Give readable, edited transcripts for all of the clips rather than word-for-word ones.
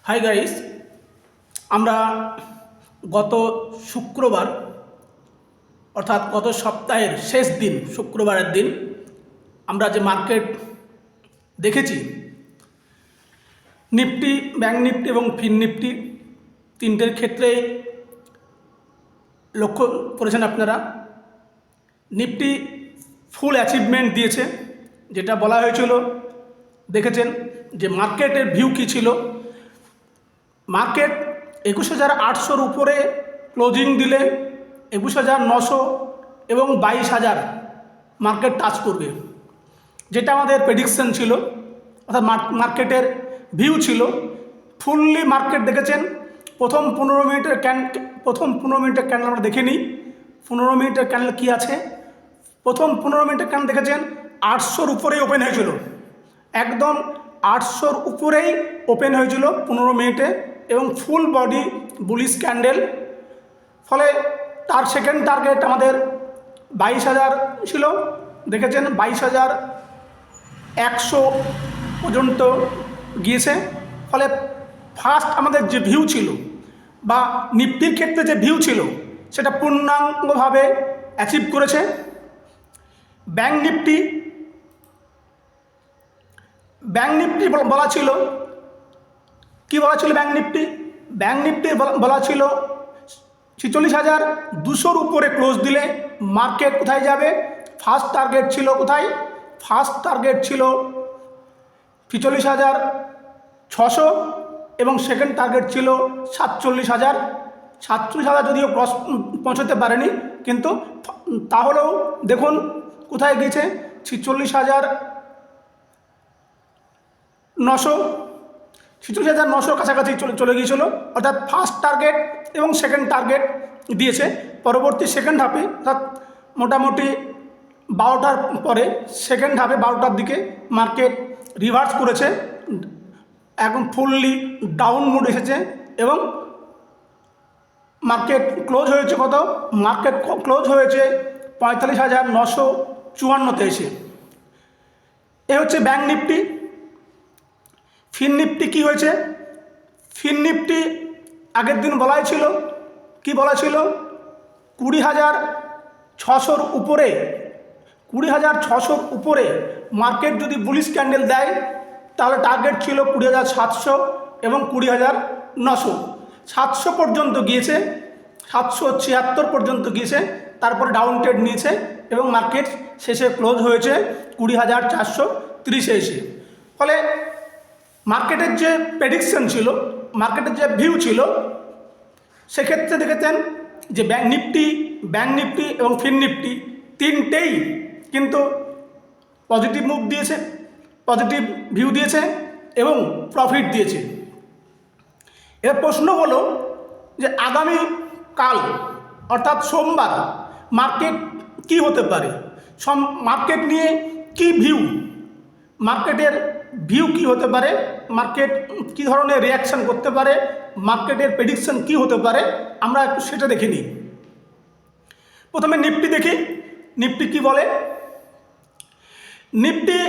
Hi guys, আমরা গত শুক্রবার অর্থাৎ গত সপ্তাহের শেষ দিন শুক্রবারের দিন আমরা যে মার্কেট দেখেছি, নিফটি, ব্যাংক নিফটি এবং ফিন নিফটি তিনটের ক্ষেত্রে লক্ষ্য করেছেন আপনারা। নিফটি ফুল অ্যাচিভমেন্ট দিয়েছে, যেটা বলা হয়েছিল। দেখেছেন যে মার্কেটের ভিউ কী ছিল। মার্কেট 21,800-র উপরে ক্লোজিং দিলে 21,900 এবং 22,000 মার্কেট টাচ করবে, যেটা আমাদের প্রেডিকশন ছিল, অর্থাৎ মার্কেটের ভিউ ছিল। ফুললি মার্কেট দেখেছেন। প্রথম 15 মিনিটের ক্যান্ডেল আমরা দেখে নিই। 15 মিনিটের ক্যান্ডেল কী আছে। প্রথম 15 মিনিটের ক্যান্ডেল দেখেছেন 800-র উপরেই ওপেন হয়েছিল, একদম 800-র উপরেই ওপেন হয়েছিল 15 মিনিটে, এবং ফুল বডি বুলিশ ক্যান্ডেল। ফলে তার সেকেন্ড টার্গেট আমাদের 22,000 ছিল। দেখেছেন 22,100 পর্যন্ত গিয়েছে। ফলে ফার্স্ট আমাদের যে ভিউ ছিল বা নিফটির ক্ষেত্রে যে ভিউ ছিল, সেটা পূর্ণাঙ্গভাবে অ্যাচিভ করেছে। ব্যাংক নিফটি বলা ছিল, কি বলা ছিল ব্যাংক নিফটি বলা ছিল 46,200-র উপরে ক্লোজ দিলে মার্কেট কোথায় যাবে। ফার্স্ট টার্গেট ছিল কোথায়? ফার্স্ট টার্গেট ছিল 46,600 এবং সেকেন্ড টার্গেট ছিল 47,000। 47,000 যদিও পৌঁছতে পারেনি, কিন্তু তাহলেও দেখুন কোথায় গিয়েছে, 46,900 কাছাকাছি চলে গিয়েছিল। অর্থাৎ ফার্স্ট টার্গেট এবং সেকেন্ড টার্গেট দিয়েছে। পরবর্তী সেকেন্ড হাফে, অর্থাৎ মোটামুটি 12টার পরে সেকেন্ড হাফে 12টার দিকে মার্কেট রিভার্স করেছে, এখন ফুললি ডাউন মুড এসেছে এবং মার্কেট ক্লোজ হয়েছে কত? মার্কেট ক্লোজ হয়েছে 45,954-তে এসে। এ হচ্ছে ব্যাংক নিফটি। ফিন নিফটি কী হয়েছে? ফিন নিফটি আগের দিন বলাই ছিল, কি বলা ছিল, 20,600-র উপরে 20,600-র উপরে মার্কেট যদি বুলিশ ক্যান্ডেল দেয়, তাহলে টার্গেট ছিল 20,700 এবং 20,900। 700 পর্যন্ত গিয়েছে, 776 পর্যন্ত গিয়েছে, তারপরে ডাউন ট্রেড নিয়েছে এবং মার্কেট শেষে ক্লোজ হয়েছে 20,430-এ এসে। ফলে মার্কেটের যে প্রেডিকশন ছিল, মার্কেটের যে ভিউ ছিল, সেক্ষেত্রে দেখেছেন যে ব্যাংক নিফটি এবং ফিন নিফটি তিনটেই কিন্তু পজিটিভ মুভ দিয়েছে, পজিটিভ ভিউ দিয়েছে এবং প্রফিট দিয়েছে। এর প্রশ্ন হলো যে আগামী কাল অর্থাৎ সোমবার মার্কেট কি হতে পারে, মার্কেট নিয়ে কি ভিউ, মার্কেটের ভিউ কি হতে পারে, মার্কেট কি ধরনের রিয়াকশান করতে পারে, মার্কেটের প্রেডিকশন কি হতে পারে, আমরা একটু সেটা দেখে নিই। প্রথমে নিফটি দেখি, নিফটি কি বলে। নিফটি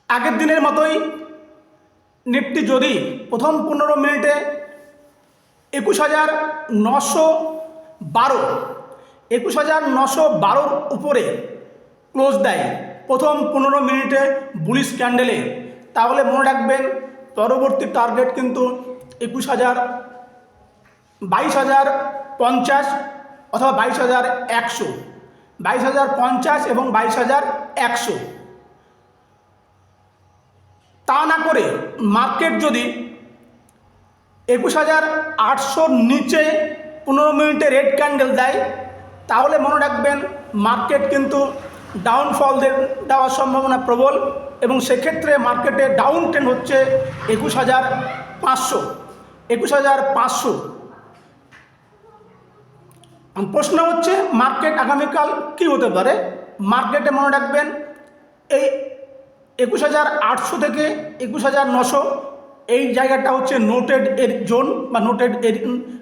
আগের দিনের মতোই, নিফটি যদি প্রথম 15 মিনিটে 21,912-র উপরে ক্লোজ দেয় প্রথম 15 মিনিটে বুলিশ ক্যান্ডেলে, তাহলে মনে রাখবেন পরবর্তী টার্গেট কিন্তু 22,050 অথবা 22,100, 22,050 এবং 22,100। তা না করে মার্কেট যদি 21,800-র নিচে 15 মিনিটে রেড ক্যান্ডেল দেয়, তাহলে মনে রাখবেন মার্কেট কিন্তু ডাউনফল দেওয়ার সম্ভাবনা প্রবল, এবং সেক্ষেত্রে মার্কেটে ডাউন ট্রেন্ড হচ্ছে 21,500। প্রশ্ন হচ্ছে মার্কেট আগামীকাল কি হতে পারে। মার্কেটে মনে রাখবেন এই 21,800 থেকে 21,900 এই জায়গাটা হচ্ছে নোটেড জোন বা নোটেড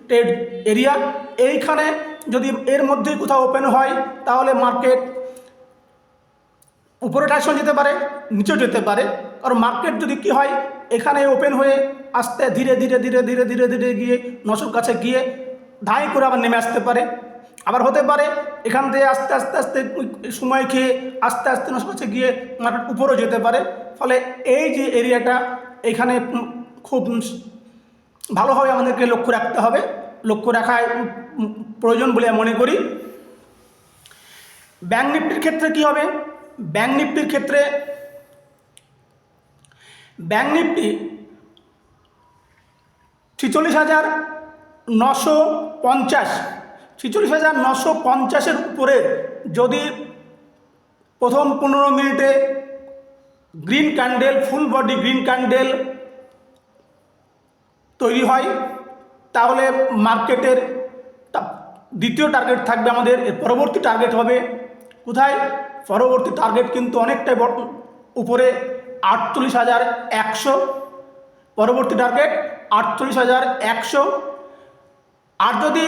ট্রেড এরিয়া। এইখানে যদি এর মধ্যেই কোথাও ওপেন হয়, তাহলে মার্কেট উপরে ডাইরেকশন যেতে পারে, নিচেও যেতে পারে। কারণ মার্কেট যদি কি হয়, এখানে ওপেন হয়ে আস্তে ধীরে ধীরে ধীরে ধীরে ধীরে ধীরে গিয়ে 900 কাছে গিয়ে ধাই করে আবার নেমে আসতে পারে। আবার হতে পারে এখান থেকে আস্তে আস্তে আস্তে সময় খেয়ে আস্তে আস্তে 900 কাছে গিয়ে মার্কেট উপরেও যেতে পারে। ফলে এই যে এরিয়াটা, এখানে খুব ভালোভাবে আমাদেরকে লক্ষ্য রাখতে হবে, লক্ষ্য রাখায় প্রয়োজন বলে আমি মনে করি। ব্যাংক নিফটির ক্ষেত্রে কি হবে? ব্যাংক নিফটির ক্ষেত্রে ব্যাংক নিফটি 46,950, 46,950-এর উপরে যদি প্রথম 15 মিনিটে green candle, full body green candle তৈরি হয়, তাহলে মার্কেটের দ্বিতীয় টার্গেট থাকবে আমাদের। এর পরবর্তী টার্গেট হবে কোথায়? পরবর্তী টার্গেট কিন্তু অনেকটাই উপরে, 48,100। পরবর্তী টার্গেট 48,100। আর যদি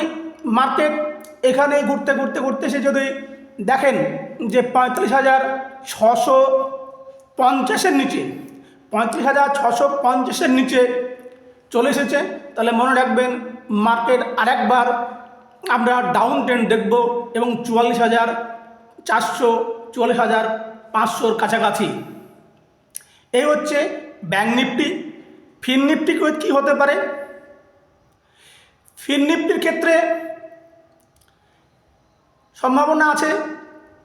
মার্কেট এখানে ঘুরতে ঘুরতে ঘুরতে সে যদি দেখেন যে 35,650-এর নিচে, 35,650-এর নিচে চলে এসেছে, তাহলে মনে রাখবেন মার্কেট আরেকবার আমরা ডাউন ট্রেন্ড দেখব এবং 44,400, 44,500-র কাছাকাছি। এই হচ্ছে ব্যাংক নিফটি। ফিন নিফটি কী হতে পারে? ফিন নিফটির ক্ষেত্রে সম্ভাবনা আছে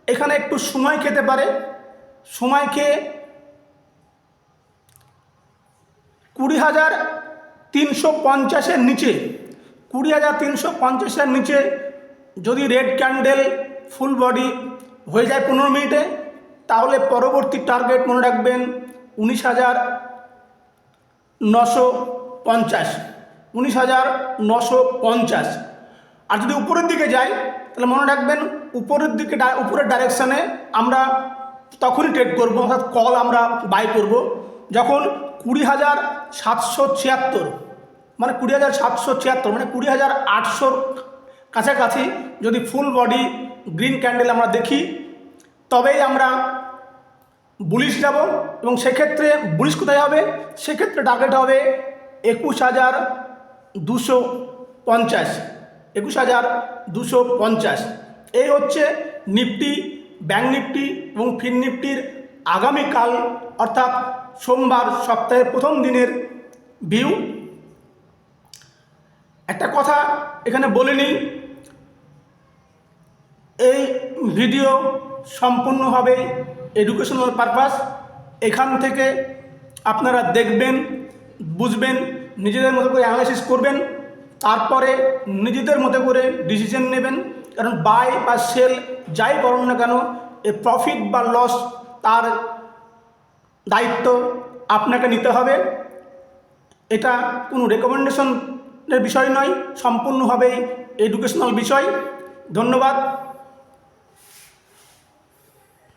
এখানে একটু সময় খেতে পারে। সময় খেয়ে 20,350-এর নিচে, 20,350-এর নিচে যদি রেড ক্যান্ডেল ফুল বডি হয়ে যায় 15 মিনিটে, তাহলে পরবর্তী টার্গেট মনে রাখবেন 19,950, 19,950। আর যদি উপরের দিকে যায় তাহলে মনে রাখবেন উপরের দিকে, উপরের ডাইরেকশানে আমরা তখনই ট্রেড করবো, অর্থাৎ কল আমরা বাই করব যখন 20,776, মানে 20,776 মানে 20,800-র কাছাকাছি যদি ফুল বডি গ্রিন ক্যান্ডেল আমরা দেখি, তবেই আমরা বুলিশ যাব। এবং সেক্ষেত্রে বুলিশ কোথায় হবে? সেক্ষেত্রে টার্গেট হবে 21,250, 21,250। এই হচ্ছে নিফটি, ব্যাংক নিফটি এবং ফিন নিফটির আগামীকাল অর্থাৎ সোমবার সপ্তাহের প্রথম দিনের ভিউ। একটা কথা এখানে বলে নিই, এই ভিডিও সম্পূর্ণভাবে এডুকেশনাল পারপাস। এখান থেকে আপনারা দেখবেন, বুঝবেন, নিজেদের মতো করে অ্যানালাইসিস করবেন, তারপরে নিজেদের মতো করে ডিসিশন নেবেন। কারণ বাই বা সেল যাই করুন না কেন, এ প্রফিট বা লস তার দায়িত্ব আপনাকে নিতে হবে। এটা কোনো রেকমেন্ডেশনের বিষয় নয়, সম্পূর্ণভাবেই এডুকেশনাল বিষয়। ধন্যবাদ।